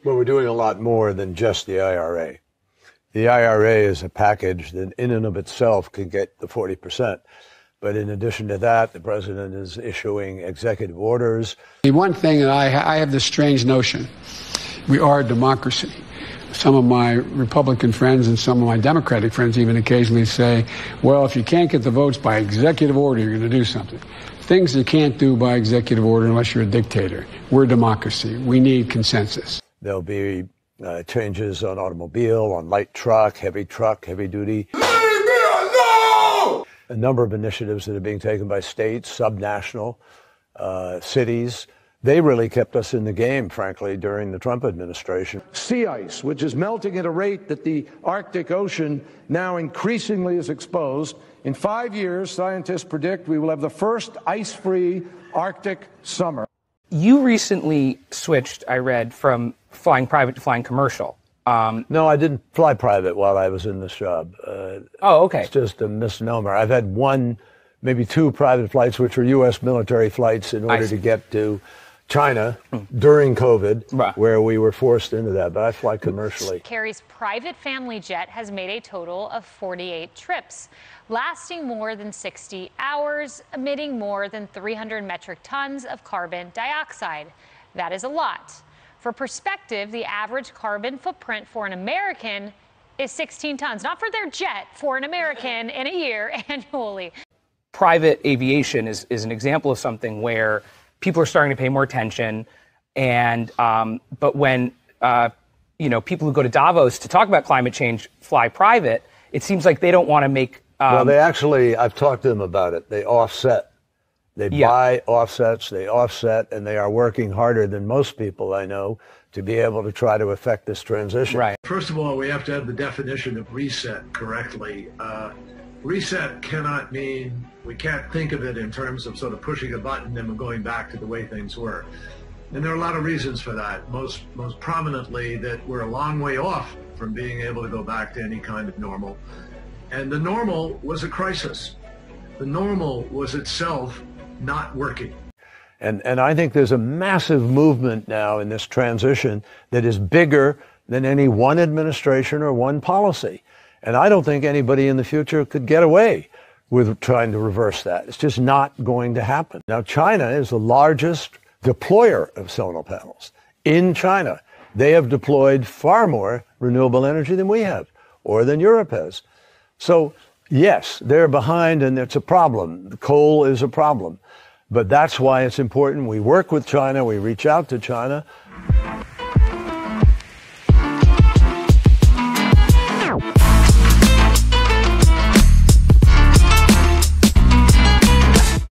Well, we're doing a lot more than just the IRA. The IRA is a package that in and of itself could get the 40%. But in addition to that, the president is issuing executive orders. The one thing that I have this strange notion, we are a democracy. Some of my Republican friends and some of my Democratic friends even occasionally say, well, if you can't get the votes by executive order, you're going to do something. Things you can't do by executive order unless you're a dictator. We're a democracy. We need consensus. There'll be changes on automobile, on light truck, heavy duty. Leave me alone! A number of initiatives that are being taken by states, subnational, cities. They really kept us in the game, frankly, during the Trump administration. Sea ice, which is melting at a rate that the Arctic Ocean now increasingly is exposed. In 5 years, scientists predict we will have the first ice-free Arctic summer. You recently switched, I read, from flying private to flying commercial. No, I didn't fly private while I was in this job. Oh, okay. It's just a misnomer. I've had one, maybe two private flights, which were U.S. military flights in order to get to China during COVID, where we were forced into that, but I fly commercially. Kerry's private family jet has made a total of 48 trips, lasting more than 60 hours, emitting more than 300 metric tons of carbon dioxide. That is a lot. For perspective, the average carbon footprint for an American is 16 tons, not for their jet, for an American in a year annually. Private aviation is an example of something where people are starting to pay more attention, and but when people who go to Davos to talk about climate change fly private, it seems like they don't want to make. Well, they actually, I've talked to them about it. They offset. They buy offsets, they offset, and they are working harder than most people I know to be able to try to affect this transition. Right. First of all, we have to have the definition of reset correctly. Reset cannot mean, we can't think of it in terms of sort of pushing a button and going back to the way things were. And there are a lot of reasons for that. Most prominently that we're a long way off from being able to go back to any kind of normal. And the normal was a crisis. The normal was itself not working. And I think there's a massive movement now in this transition that is bigger than any one administration or one policy. And I don't think anybody in the future could get away with trying to reverse that. It's just not going to happen. Now, China is the largest deployer of solar panels. In China, they have deployed far more renewable energy than we have, or than Europe has. So, yes, they're behind and it's a problem. The coal is a problem. But that's why it's important we work with China, we reach out to China.